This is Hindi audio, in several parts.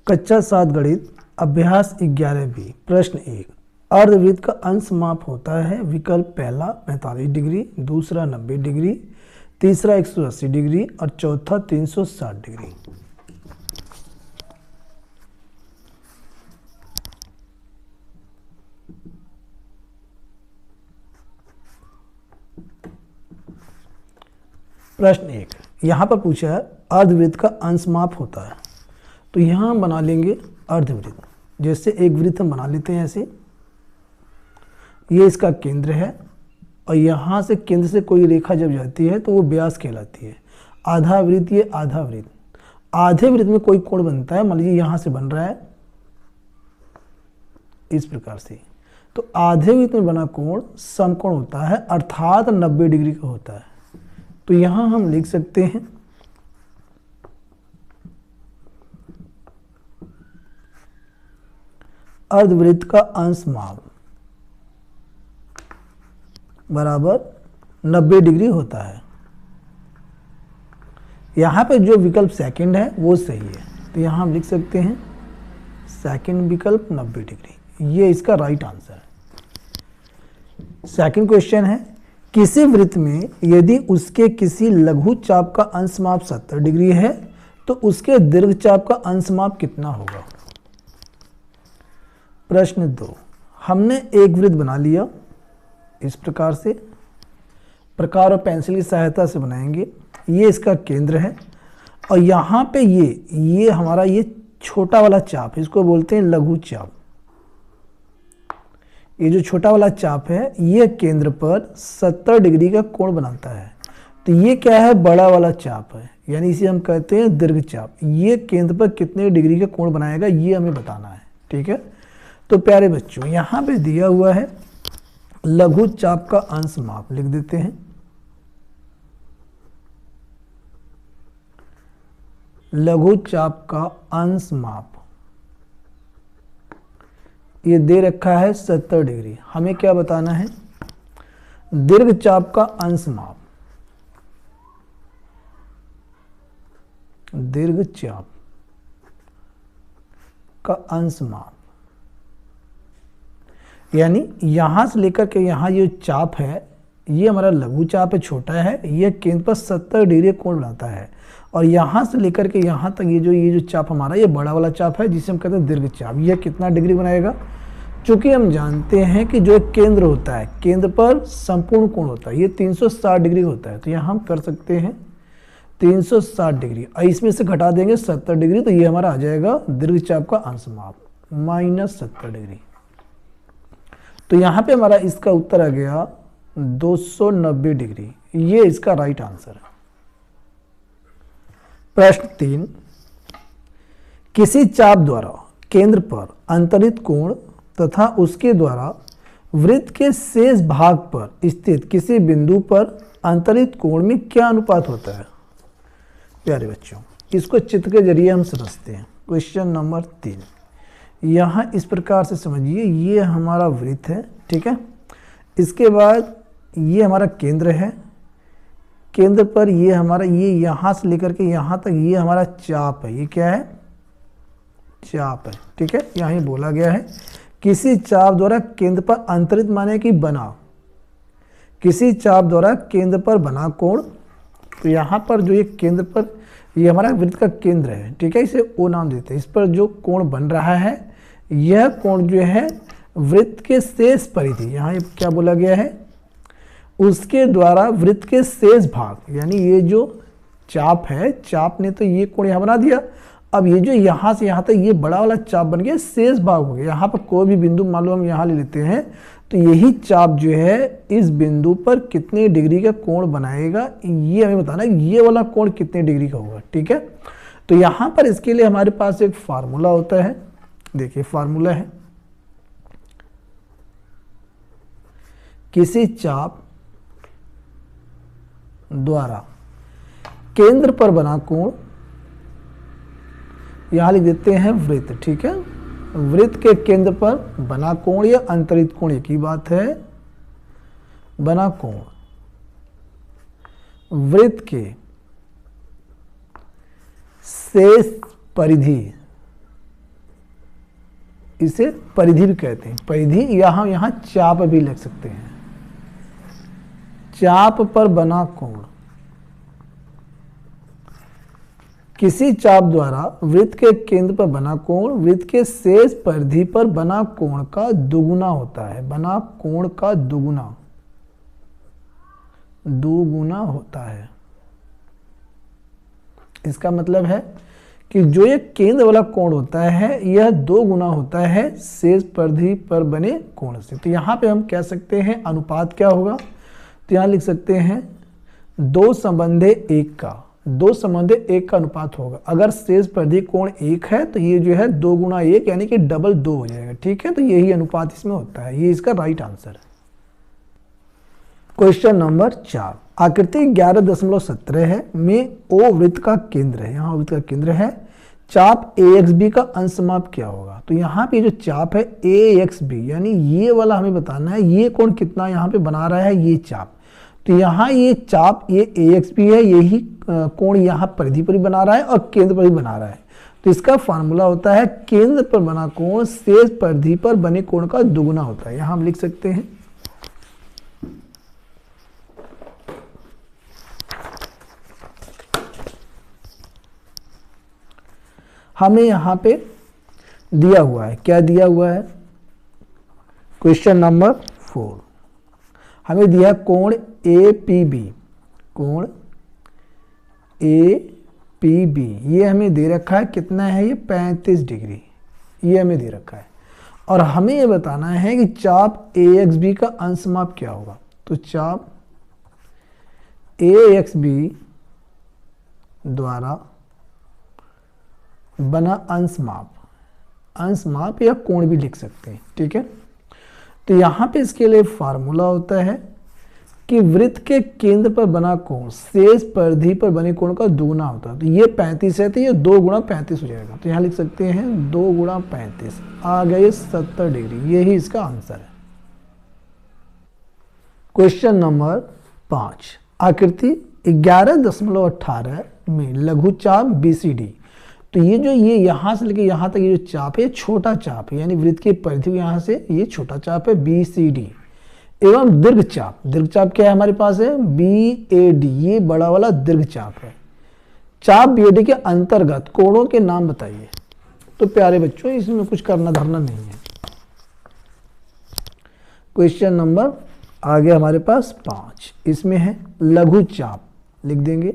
कक्षा 7 गणित अभ्यास 11B प्रश्न 1। अर्धवृत्त का अंश माप होता है। विकल्प पहला 45 डिग्री, दूसरा 90 डिग्री, तीसरा 180 डिग्री और चौथा 360 डिग्री। प्रश्न 1 यहाँ पर पूछा है अर्धवृत्त का अंश माप होता है, तो यहाँ हम बना लेंगे अर्धवृत्त। जैसे एक वृत्त हम बना लेते हैं ऐसे, ये इसका केंद्र है और यहाँ से केंद्र से कोई रेखा जब जाती है तो वो व्यास कहलाती है। आधा वृत्त, ये आधा वृत्त। आधे वृत्त में कोई कोण बनता है, मान लीजिए यहाँ से बन रहा है इस प्रकार से, तो आधे वृत्त में बना कोण समकोण होता है, अर्थात 90 डिग्री का होता है। तो यहाँ हम लिख सकते हैं अर्धवृत्त का अंश माप बराबर 90 डिग्री होता है। यहाँ पे जो विकल्प सेकंड है वो सही है, तो यहाँ हम लिख सकते हैं सेकंड विकल्प 90 डिग्री, ये इसका राइट आंसर है। सेकंड क्वेश्चन है, किसी वृत्त में यदि उसके किसी लघु चाप का अंश माप 70 डिग्री है तो उसके दीर्घ चाप का अंश माप कितना होगा। प्रश्न 2, हमने एक वृत्त बना लिया इस प्रकार से, प्रकार और पेंसिल की सहायता से बनाएंगे। ये इसका केंद्र है और यहाँ पे ये हमारा ये छोटा वाला चाप, इसको बोलते हैं लघु चाप। ये जो छोटा वाला चाप है ये केंद्र पर 70 डिग्री का कोण बनाता है। तो ये क्या है, बड़ा वाला चाप है, यानी इसे हम कहते हैं दीर्घ चाप। ये केंद्र पर कितने डिग्री का कोण बनाएगा ये हमें बताना है, ठीक है। तो प्यारे बच्चों, यहाँ पे दिया हुआ है लघु चाप का अंश माप, लिख देते हैं। लघु चाप का अंश माप ये दे रखा है 70 डिग्री। हमें क्या बताना है, दीर्घ चाप का अंश माप। दीर्घ चाप का अंश माप यानी यहां से लेकर के यहां ये चाप है, ये हमारा लघु चाप है, छोटा है, ये केंद्र पर 70 डिग्री कोण बनाता है। और यहां से लेकर के यहां तक ये जो चाप हमारा ये बड़ा वाला चाप है जिसे हम कहते हैं दीर्घ चाप, ये कितना डिग्री बनाएगा। चूंकि हम जानते हैं कि जो एक केंद्र होता है, केंद्र पर संपूर्ण कोण होता है, ये 360 डिग्री होता है। तो यहाँ हम कर सकते हैं 360 डिग्री और इसमें से घटा देंगे 70 डिग्री, तो ये हमारा आ जाएगा दीर्घ चाप का अंश माप -70 डिग्री। तो यहाँ पे हमारा इसका उत्तर आ गया 290 डिग्री, ये इसका राइट आंसर है। प्रश्न 3, किसी चाप द्वारा केंद्र पर अंतरित कोण तथा उसके द्वारा वृत्त के शेष भाग पर स्थित किसी बिंदु पर अंतरित कोण में क्या अनुपात होता है। प्यारे बच्चों, इसको चित्र के जरिए हम समझते हैं। क्वेश्चन नंबर 3, यहाँ इस प्रकार से समझिए, ये हमारा वृत्त है, ठीक है। इसके बाद ये हमारा केंद्र है, केंद्र पर ये हमारा ये यहाँ से लेकर के यहाँ तक ये हमारा चाप है। ये क्या है, चाप है, ठीक है। यहाँ ये बोला गया है किसी चाप द्वारा केंद्र पर अंतरित माने कि बना, किसी चाप द्वारा केंद्र पर बना कोण। तो यहाँ पर जो ये केंद्र पर ये हमारा वृत्त का केंद्र है, ठीक है, इसे ओ नाम देते हैं। इस पर जो कोण बन रहा है यह कोण जो है वृत्त के शेष परिधि, यहाँ ये क्या बोला गया है, उसके द्वारा वृत्त के शेष भाग, यानी ये जो चाप है, चाप ने तो ये कोण यहाँ बना दिया। अब ये जो यहाँ से यहाँ तक ये बड़ा वाला चाप बन गया, शेष भाग हो गया। यहाँ पर कोई भी बिंदु मान लो हम यहाँ ले लेते हैं, तो यही चाप जो है इस बिंदु पर कितने डिग्री का कोण बनाएगा ये हमें बताना है। ये वाला कोण कितने डिग्री का होगा, ठीक है। तो यहाँ पर इसके लिए हमारे पास एक फार्मूला होता है। देखिए फार्मूला है, किसी चाप द्वारा केंद्र पर बना कोण, यहां लिख देते हैं वृत्त, ठीक है। वृत्त के केंद्र पर बना कोण या अंतरित कोण एक ही बात है, बना कोण वृत्त के शेष परिधि इसे परिधि भी कहते हैं। परिधि या हम यहाँ चाप भी लिख सकते हैं। चाप पर बना कोण, किसी चाप द्वारा वृत्त के केंद्र पर बना कोण वृत्त के शेष परिधि पर बना कोण का दुगुना होता है। बना कोण का दुगुना होता है। इसका मतलब है कि जो ये केंद्र वाला कोण होता है यह 2 गुना होता है शेष परिधि पर बने कोण से। तो यहाँ पे हम कह सकते हैं अनुपात क्या होगा, तो यहाँ लिख सकते हैं 2:1 का, 2:1 का अनुपात होगा। अगर शेष परिधि कोण 1 है तो ये जो है 2 गुना 1 यानी कि डबल 2 हो जाएगा। ठीक है, तो यही अनुपात इसमें होता है। ये इसका राइट आंसर है। क्वेश्चन नंबर 4, आकृति 11.17 है में ओ वृत्त का केंद्र है। यहाँ वृत्त का केंद्र है। चाप AXB का अंशमाप क्या होगा, तो यहाँ पे जो चाप है AXB यानी ये वाला हमें बताना है ये कोण कितना यहाँ पे बना रहा है ये चाप। तो यहाँ ये चाप ये AXB है, यही कोण यहाँ परिधि पर भी बना रहा है और केंद्र पर भी बना रहा है। तो इसका फार्मूला होता है केंद्र पर बना कोण शेष परिधि पर बने कोण का दुगुना होता है। यहाँ हम लिख सकते हैं हमें यहाँ पे दिया हुआ है, क्या दिया हुआ है, क्वेश्चन नंबर 4 हमें दिया कोण APB, कोण APB ये हमें दे रखा है कितना है, ये 35 डिग्री ये हमें दे रखा है। और हमें ये बताना है कि चाप AXB का अंशमाप क्या होगा। तो चाप AXB द्वारा बना अंशमाप या कोण भी लिख सकते हैं। ठीक है, तो यहाँ पे इसके लिए फार्मूला होता है कि वृत्त के केंद्र पर बना कोण शेष परिधि पर बने कोण का दुगुना होता है। तो ये 35 है तो ये 2 गुणा 35 हो जाएगा। तो यहाँ लिख सकते हैं 2 गुणा 35 आ गया ये 70 डिग्री, यही इसका आंसर है। क्वेश्चन नंबर 5, आकृति 11.18 में लघु चाप BCD। तो ये जो ये यहाँ से लेके यहाँ तक ये जो चाप है छोटा चाप है, यानी वृत्त की परिधि यहाँ से ये छोटा चाप है BCD एवं दीर्घ चाप क्या है हमारे पास है BAD, ये बड़ा वाला दीर्घ चाप है। चाप BAD के अंतर्गत कोणों के नाम बताइए। तो प्यारे बच्चों इसमें कुछ करना धरना नहीं है। क्वेश्चन नंबर आ गया हमारे पास 5, इसमें है लघु चाप, लिख देंगे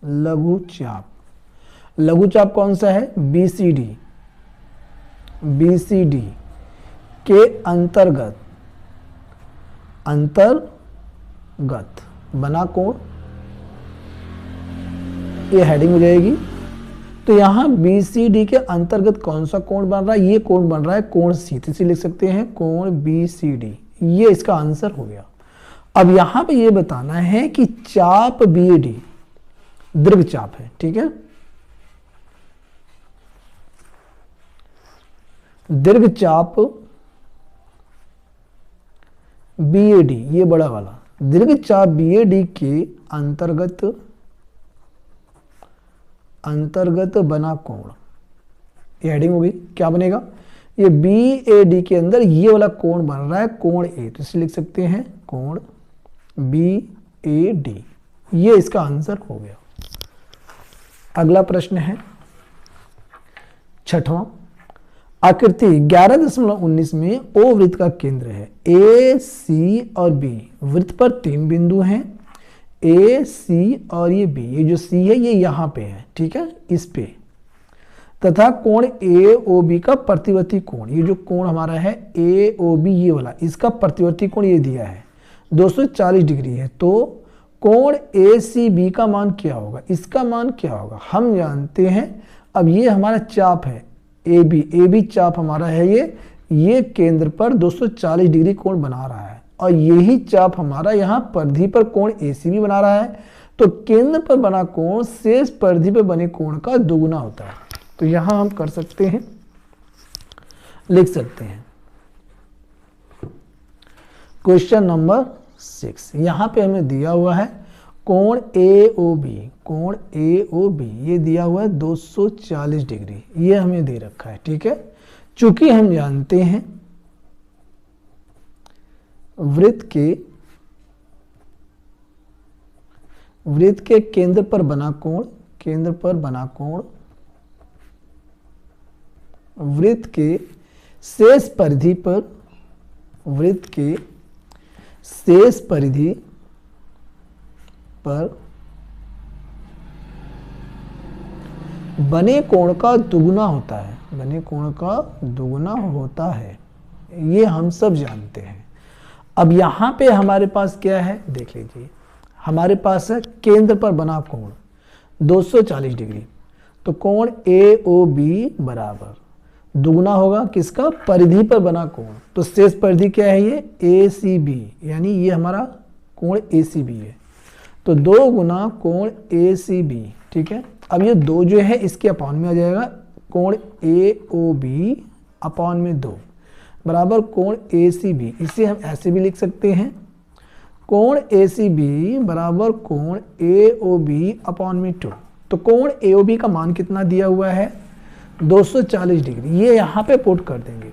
लघु चाप। लघु चाप कौन सा है BCD के अंतर्गत बना कोण, ये हेडिंग हो जाएगी। तो यहाँ BCD के अंतर्गत कौन सा कोण बन रहा है, ये कोण बन रहा है कोण C, तो इसे लिख सकते हैं कोण BCD, ये इसका आंसर हो गया। अब यहाँ पे ये बताना है कि चाप BAD दीर्घ चाप है। ठीक है, दीर्घ चाप BAD ये बड़ा वाला दीर्घ चाप BAD के अंतर्गत बना कोण, ये हेडिंग होगी। क्या बनेगा, ये BAD के अंदर ये वाला कोण बन रहा है कोण A, तो इसे लिख सकते हैं कोण BAD, ये इसका आंसर हो गया। अगला प्रश्न है 6वां, आकृति 11.19 में O वृत्त का केंद्र है। A, C और B वृत्त पर 3 बिंदु हैं, A, C और ये B, ये जो C है ये यहाँ पे है। ठीक है, इस पे तथा कोण AOB का प्रतिवर्ती कोण, ये जो कोण हमारा है AOB ये वाला, इसका प्रतिवर्ती कोण ये दिया है 240 डिग्री है। तो कोण ACB का मान क्या होगा, इसका मान क्या होगा हम जानते हैं। अब ये हमारा चाप है AB चाप हमारा है, ये केंद्र पर 240 डिग्री कोण बना रहा है और यही चाप हमारा यहाँ परिधि पर कोण ACB बना रहा है। तो केंद्र पर बना कोण शेष परिधि पर बने कोण का दुगुना होता है। तो यहाँ हम कर सकते हैं, लिख सकते हैं क्वेश्चन नंबर 6, यहाँ पे हमें दिया हुआ है कोण AOB, कोण AOB ये दिया हुआ है 240 डिग्री, ये हमें दे रखा है, ठीक है। चूंकि हम जानते हैं वृत्त के केंद्र पर बना कोण, केंद्र पर बना कोण वृत्त के शेष परिधि पर, वृत्त के शेष परिधि पर बने कोण का दुगुना होता है, बने कोण का दुगुना होता है, ये हम सब जानते हैं। अब यहां पे हमारे पास क्या है, देख लीजिए, हमारे पास है केंद्र पर बना कोण 240 डिग्री, तो कोण AOB बराबर दुगुना होगा किसका, परिधि पर बना कोण, तो शेष परिधि क्या है ये ACB, यानी ये हमारा कोण ACB है, तो 2 गुना कोण ACB, ठीक है। अब ये 2 जो है इसके अपॉन में आ जाएगा, कोण AOB अपॉन में 2 बराबर कोण ACB, इसे हम ऐसे भी लिख सकते हैं, कोण ACB बराबर कोण AOB अपॉन में 2। तो कोण AOB का मान कितना दिया हुआ है 240 डिग्री, ये यहाँ पे पुट कर देंगे,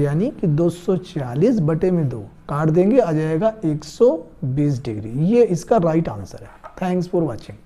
यानी कि 240 बटे में 2 काट देंगे, आ जाएगा 120 डिग्री, ये इसका राइट आंसर है। Thanks for watching.